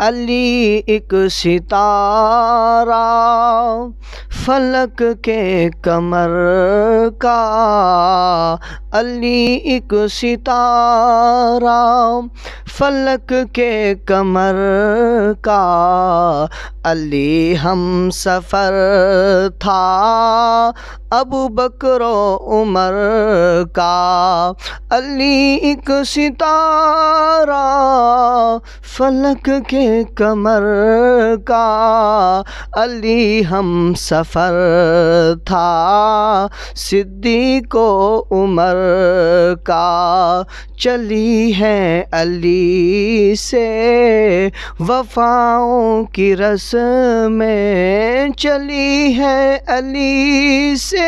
علی ایک ستارہ فلک کے قمر کا، علی ایک ستارہ فلک کے قمر کا، علی ہم سفر تھا ابو بکر و عمر کا، علی ایک ستارہ فلک کے قمر کا، علی ہم سفر تھا صدیق و عمر کا، چلی ہے علی سے وفاؤں کی رسمیں، چلی ہے علی سے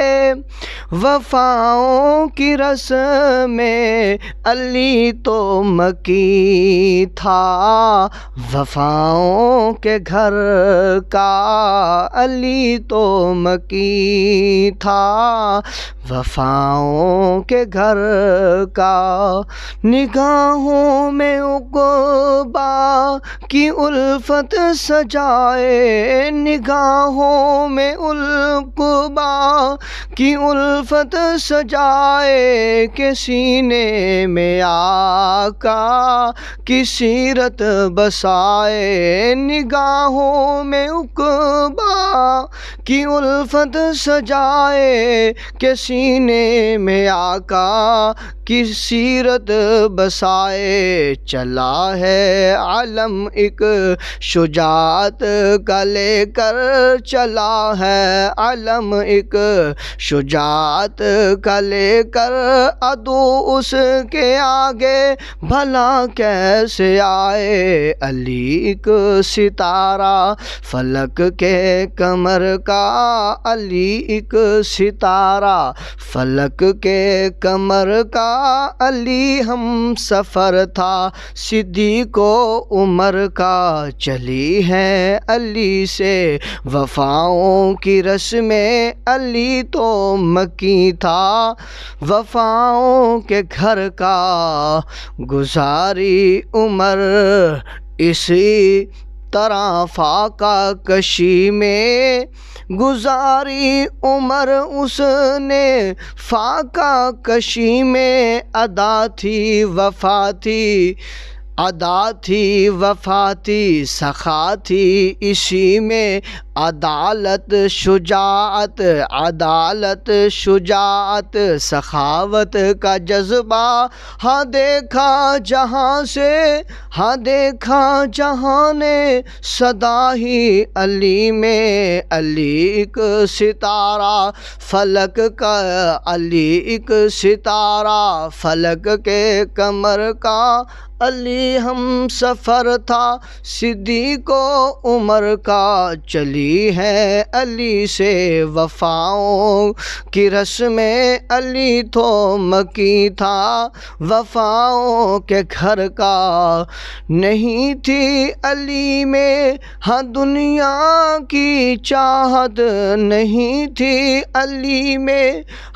وفاؤں کی رسمیں، علی تو مکی تھا وفاؤں کے گھر کا، علی تو مکی تھا وفاؤں کے گھر کا، نگاہوں میں عقبہ کی الفت سجائے، نگاہوں میں عقبہ کی الفت سجائے، کہ سینے میں آقا کی سیرت بسائے، نگاہوں میں عقبہ کی الفت سجائے، کہ سینے میں آقا کی سیرت بسائے، چلا ہے علم ایک شجاعت کا لے کر، چلا ہے علم ایک شجاعت کا لے کر، عدو اس کے آگے بھلا کیسے آئے، علی ایک ستارہ فلک کے قمر کا، علی ایک ستارہ فلک کے قمر کا، علی ہم سفر تھا صدیق و عمر کا، چلی ہے علی سے وفاؤں کی رسمیں، علی تو مکی تھا وفاؤں کے گھر کا، گزاری عمر اسی طرح فاقہ کشی میں، گزاری عمر اس نے فاقہ کشی میں، ادا تھی وفا تھی، ادا تھی وفا تھی، سخا تھی اسی میں، عدالت شجاعت، عدالت شجاعت سخاوت کا جذبہ، ہاں دیکھا جہاں سے، ہاں دیکھا جہاں نے، صدا ہی علی میں، علی ایک ستارہ فلک کا، علی ایک ستارہ فلک کے قمر کا، علی ہم سفر تھا صدیق و عمر کا، چلی ہے علی سے وفاؤں کی رسمیں، علی تو مکی تھا وفاؤں کے گھر کا، نہیں تھی علی میں ہاں دنیا کی چاہت، نہیں تھی علی میں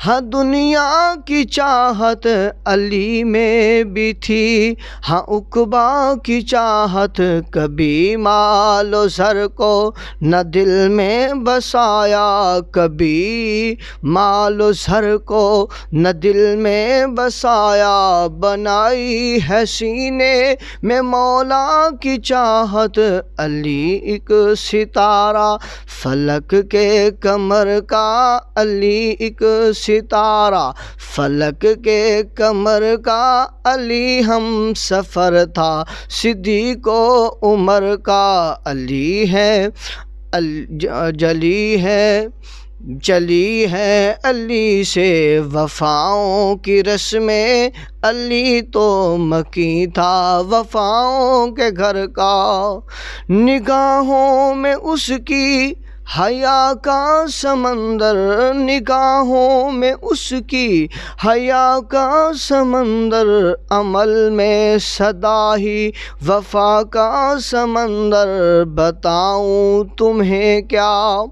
ہاں دنیا کی چاہت، علی میں بھی تھی ہاں عقبہ کی چاہت، کبھی مال و زر کو نہ دل میں بسایا، کبھی مال و زر کو نہ دل میں بسایا، بنائی ہے سینے میں مولا کی چاہت، علی ایک ستارہ فلک کے قمر کا، علی ایک ستارہ فلک کے قمر کا، علی ہم سفر تھا صدیق و عمر کا، علی ہے جلی ہے، چلی ہے علی سے وفاؤں کی رسمیں، علی تو مکی تھا وفاؤں کے گھر کا، نگاہوں میں اس کی حیا کا سمندر، نگاہوں میں اس کی حیا کا سمندر، عمل میں سدا ہی وفا کا سمندر، بتاؤں تمہیں کیا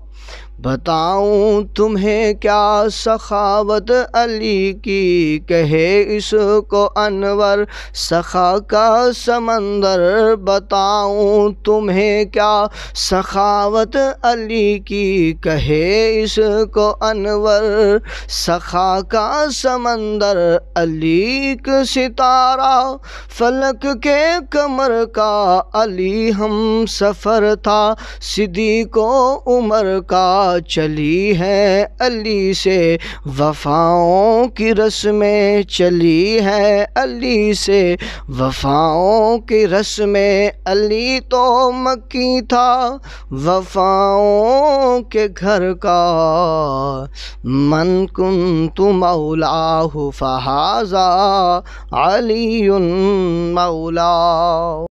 بتاؤں تمہیں کیا سخاوت علی کی، کہے اس کو انور سخا کا سمندر۔ بتاؤں تمہیں کیا سخاوت علی کی، کہے اس کو انور سخا کا سمندر۔ علی ایک ستارہ فلک کے قمر کا، علی ہم سفر تھا صدیق و عمر کا۔ چلی ہے علی سے وفاؤں کی رسمیں، چلی ہے علی سے وفاؤں کی رسمیں۔ علی تو مکی تھا وفاؤں کے گھر کا، من کنت مولاہ فہذا علی مولا۔